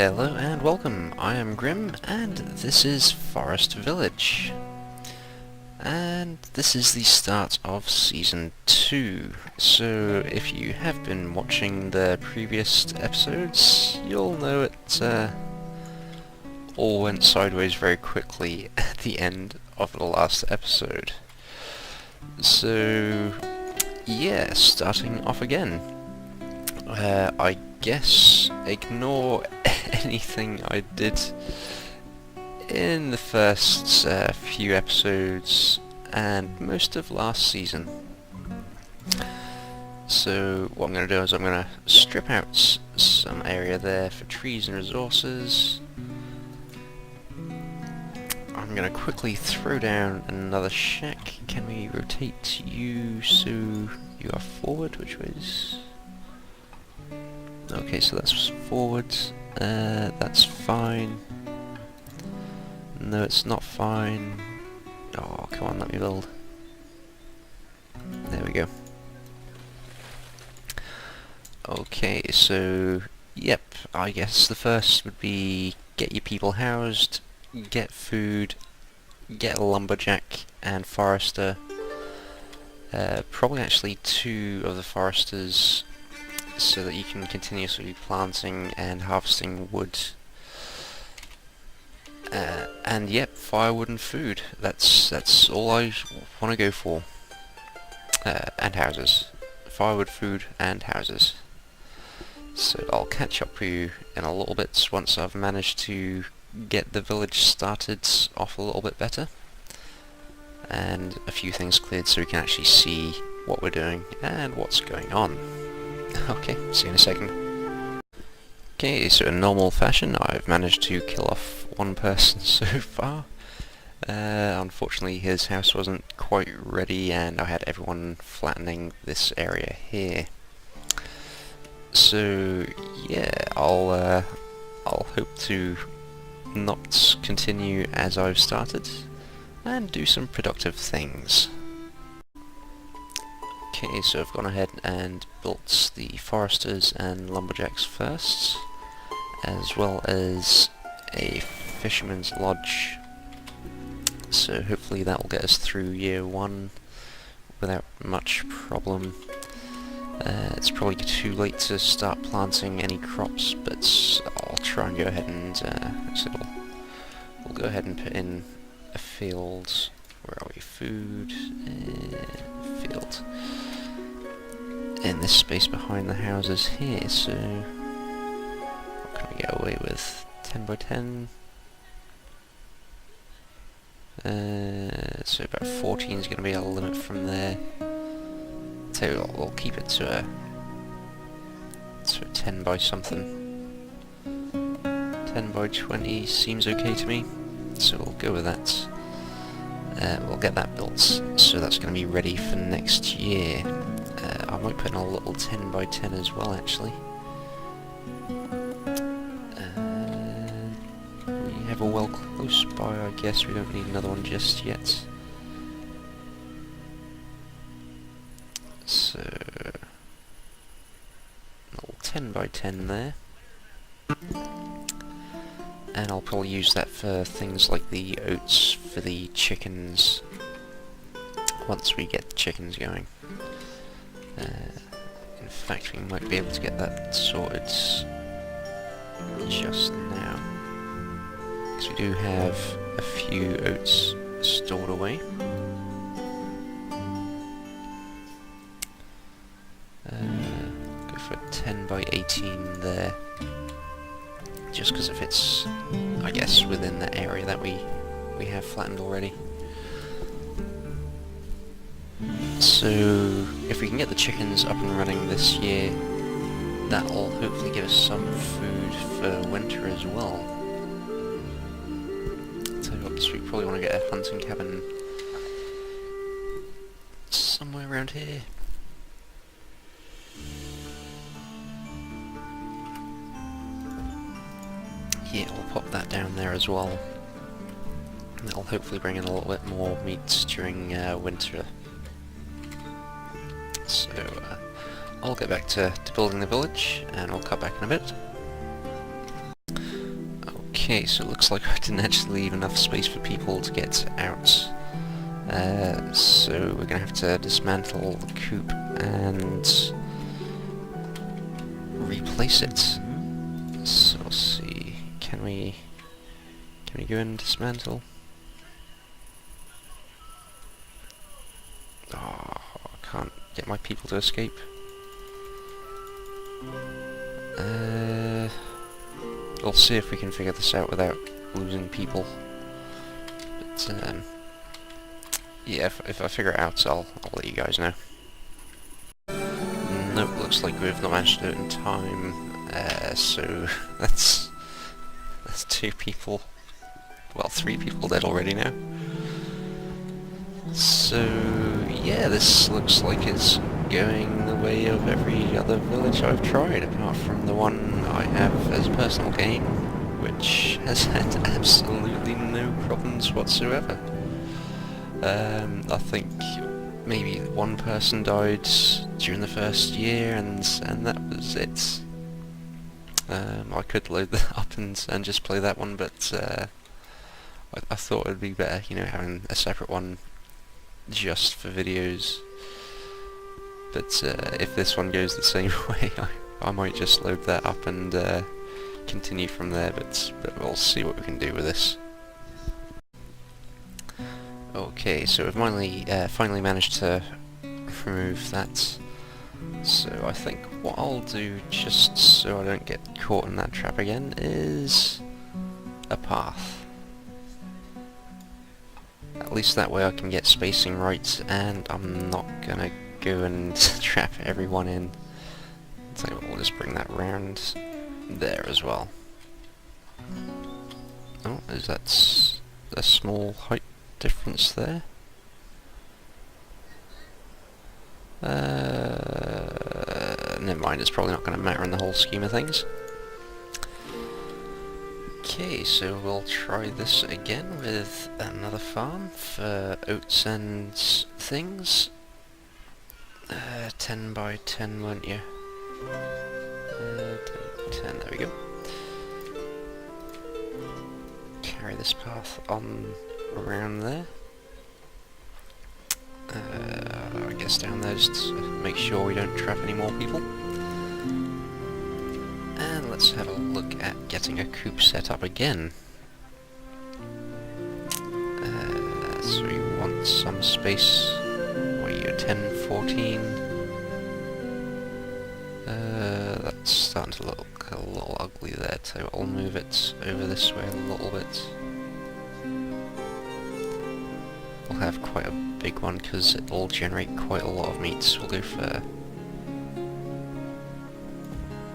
Hello and welcome, I am Grim and this is Forest Village. And this is the start of Season 2, so if you have been watching the previous episodes, you'll know it all went sideways very quickly at the end of the last episode. So yeah, starting off again. I guess ignore anything I did in the first few episodes and most of last season. So what I'm going to do is I'm going to strip out some area there for trees and resources. I'm going to quickly throw down another shack. Can we rotate you so you are forward? Which way is... Okay, so that's forward. That's fine. No, it's not fine. Oh, come on, let me build. There we go. Okay, so yep, I guess the first would be get your people housed, get food, get a lumberjack and forester. Probably actually 2 of the foresters, so that you can continuously be planting and harvesting wood. And yep, firewood and food. That's all I want to go for. And houses. Firewood, food, and houses. So I'll catch up with you in a little bit once I've managed to get the village started off a little bit better. And a few things cleared so we can actually see what we're doing and what's going on. Okay, see you in a second. Okay, so in normal fashion, I've managed to kill off one person so far. Unfortunately, his house wasn't quite ready, and I had everyone flattening this area here. So yeah, I'll hope to not continue as I've started, and do some productive things. Okay, so I've gone ahead and built the foresters and lumberjacks first, as well as a fisherman's lodge. So hopefully that will get us through year 1 without much problem. It's probably too late to start planting any crops, but I'll try and go ahead and so we'll go ahead and put in a field. Where are we? Food field. In this space behind the houses here, so what can we get away with? 10 by 10? So about 14 is going to be our limit from there. So we'll keep it to a 10 by something. 10 by 20 seems okay to me, so we'll go with that. We'll get that built, so that's going to be ready for next year. I might put in a little 10 by 10 as well, actually. We have a well close by, I guess. We don't need another one just yet. So, a little 10 by 10 there. And I'll probably use that for things like the oats for the chickens once we get the chickens going. In fact, we might be able to get that sorted just now, because we do have a few oats stored away. Go for 10 by 18 there, just because if it's, I guess, within the area that we have flattened already. So if we can get the chickens up and running this year, that'll hopefully give us some food for winter as well. So we probably want to get a hunting cabin somewhere around here. Yeah, we'll pop that down there as well. That'll hopefully bring in a little bit more meat during winter. So I'll get back to building the village, and I'll cut back in a bit. Okay, so it looks like I didn't actually leave enough space for people to get out. So we're gonna have to dismantle the coop and replace it. So we'll see. Can we go and dismantle? Oh, I can't get my people to escape. We'll see if we can figure this out without losing people. But yeah, if I figure it out, I'll let you guys know. Nope, looks like we've not managed to do it in time. So that's 2 people. Well, 3 people dead already now. So yeah, this looks like it's going the way of every other village I've tried, apart from the one I have as a personal game, which has had absolutely no problems whatsoever. I think maybe 1 person died during the first year, and that was it. I could load that up and just play that one, but I thought it'd be better, you know, having a separate one just for videos. But if this one goes the same way, I might just load that up and continue from there, but we'll see what we can do with this. Okay, so we've finally managed to remove that. So I think what I'll do, just so I don't get caught in that trap again, is a path. At least that way I can get spacing right, and I'm not gonna go and trap everyone in. So we'll just bring that round there as well. Oh, is that a small height difference there? Never mind, it's probably not going to matter in the whole scheme of things. Okay, so we'll try this again with another farm for oats and things. 10 by 10, won't you? 10, there we go. Carry this path on around there. I guess down there just to make sure we don't trap any more people. And let's have a look at getting a coop set up again. So we want some space. What are you, 10, 14? That's starting to look a little ugly there, so I'll move it over this way a little bit. We'll have quite a big one because it'll generate quite a lot of meat. We'll go for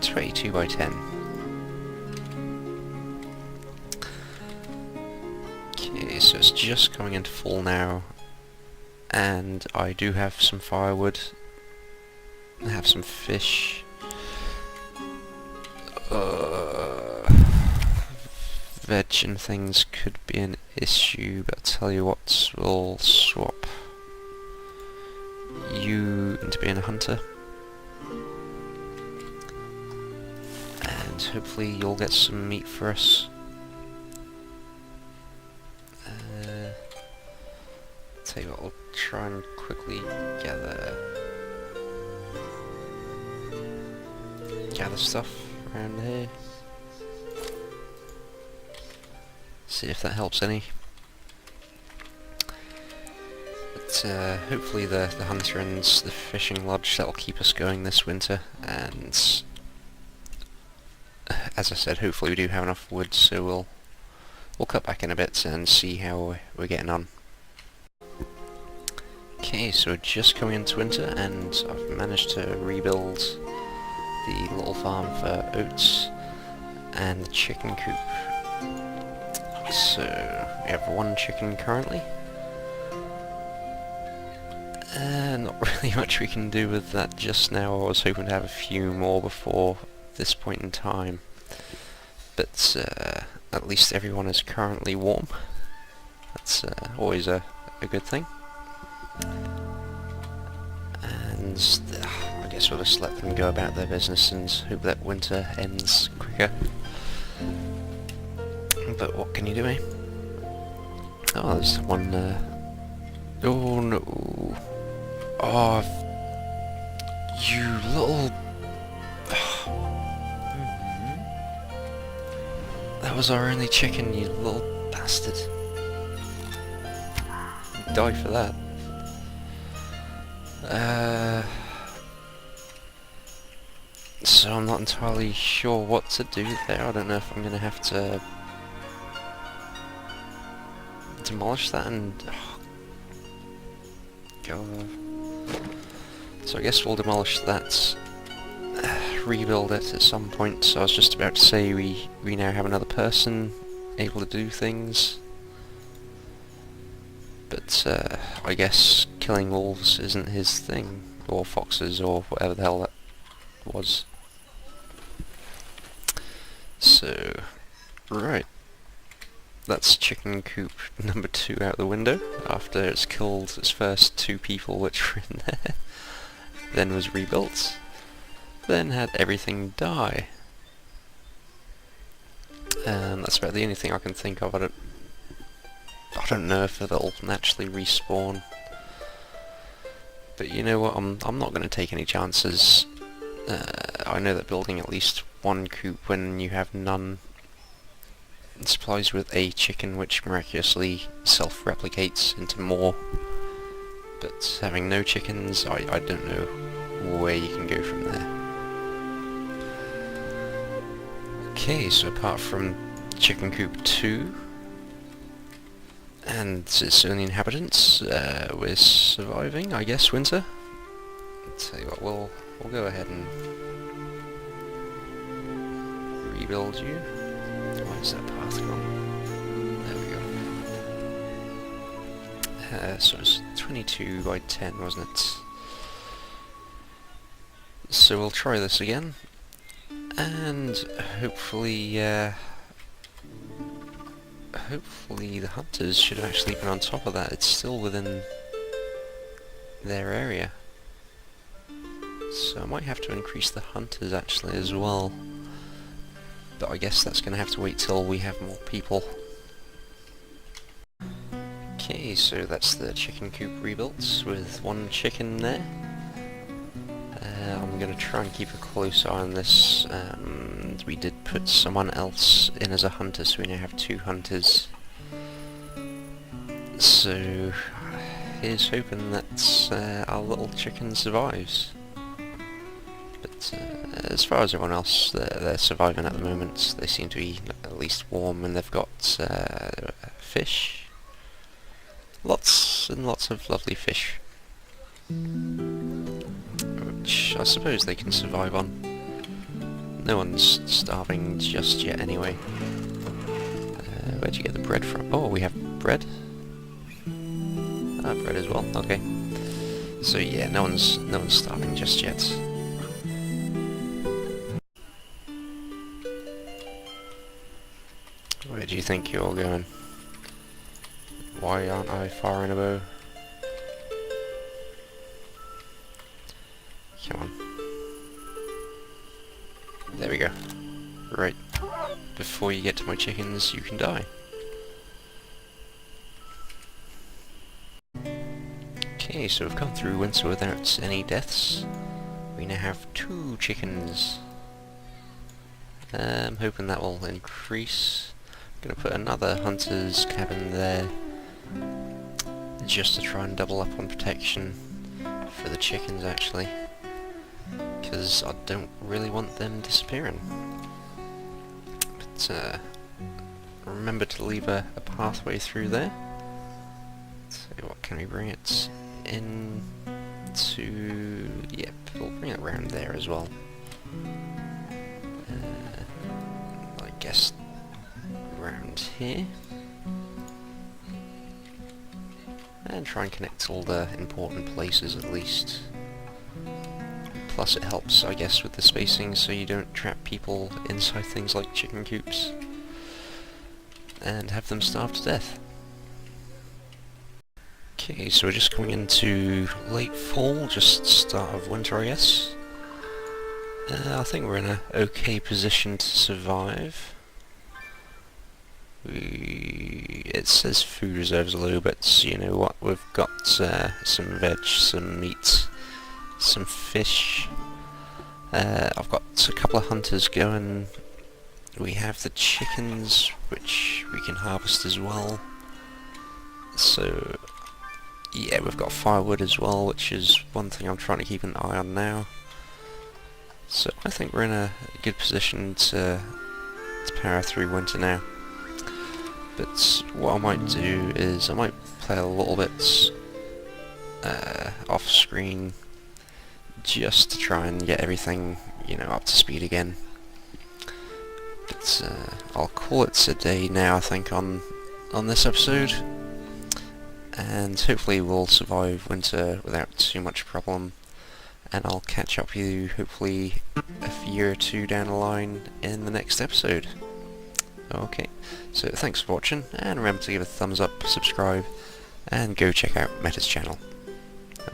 22 by 10. Okay, so it's just coming into fall now, and I do have some firewood. I have some fish. Veg and things could be an issue, but I'll tell you what, we'll swap you into being a hunter, and hopefully you'll get some meat for us. Tell you what, we'll try and quickly gather stuff around here. See if that helps any. But hopefully the hunter and the fishing lodge, that'll keep us going this winter, and as I said, hopefully we do have enough wood, so we'll cut back in a bit and see how we're getting on. Okay, so we're just coming into winter, and I've managed to rebuild the little farm for oats and the chicken coop. So we have 1 chicken currently. Not really much we can do with that just now. I was hoping to have a few more before this point in time, but at least everyone is currently warm. That's always a good thing. And I guess we'll just let them go about their business and hope that winter ends quicker. But what can you do, eh? Oh, there's one, oh no. Oh, you little... That was our only chicken, you little bastard. You die for that. So I'm not entirely sure what to do there. I don't know if I'm gonna have to demolish that and... God. So I guess we'll demolish that, rebuild it at some point. So I was just about to say we now have another person able to do things. But I guess killing wolves isn't his thing, or foxes, or whatever the hell that was. So, right. That's chicken coop number 2 out the window, after it's killed its first 2 people which were in there. Then was rebuilt. Then had everything die. And that's about the only thing I can think of. I don't know if it'll naturally respawn. But you know what, I'm not going to take any chances. I know that building at least one coop when you have none supplies with a chicken which miraculously self-replicates into more. But having no chickens, I don't know where you can go from there. Okay, so apart from chicken coop 2 and its only inhabitants, we're surviving, I guess, winter. I'll tell you what, we'll go ahead and rebuild you. Where's that path gone? There we go. So it's 22 by 10, wasn't it? So we'll try this again, and hopefully the hunters should have actually been on top of that. It's still within their area. So I might have to increase the hunters actually as well. But I guess that's going to have to wait till we have more people. Okay, so that's the chicken coop rebuilt with 1 chicken there. I'm going to try and keep a close eye on this. We did put someone else in as a hunter, so we now have 2 hunters. So here's hoping that our little chicken survives. But as far as everyone else, they're surviving at the moment. They seem to be at least warm, and they've got fish. Lots and lots of lovely fish. Which I suppose they can survive on. No one's starving just yet anyway. Where'd you get the bread from? Oh, we have bread? Bread as well, okay. So yeah, no one's starving just yet. Where do you think you're going? Why aren't I firing a bow? Come on. There we go. Right. Before you get to my chickens, you can die. Okay, so we've come through winter without any deaths. We now have 2 chickens. I'm hoping that will increase. I'm going to put another hunter's cabin there, just to try and double up on protection for the chickens actually, because I don't really want them disappearing. But remember to leave a pathway through there. So what can we bring it in to? Yep, we'll bring it around there as well. I guess around here. And try and connect all the important places at least. Plus it helps, I guess, with the spacing so you don't trap people inside things like chicken coops and have them starve to death. Okay, so we're just coming into late fall, just start of winter I guess. I think we're in an okay position to survive. It says food reserves low, but you know what? We've got some veg, some meat, some fish. I've got a couple of hunters going. We have the chickens, which we can harvest as well. So yeah, we've got firewood as well, which is one thing I'm trying to keep an eye on now. So I think we're in a good position to power through winter now. But what I might do is I might play a little bit off screen just to try and get everything, you know, up to speed again. But I'll call it a day now, I think, on this episode, and hopefully we'll survive winter without too much problem, and I'll catch up with you hopefully a year or two down the line in the next episode. Okay, so thanks for watching, and remember to give a thumbs up, subscribe, and go check out Meta's channel.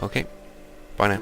Okay, bye now.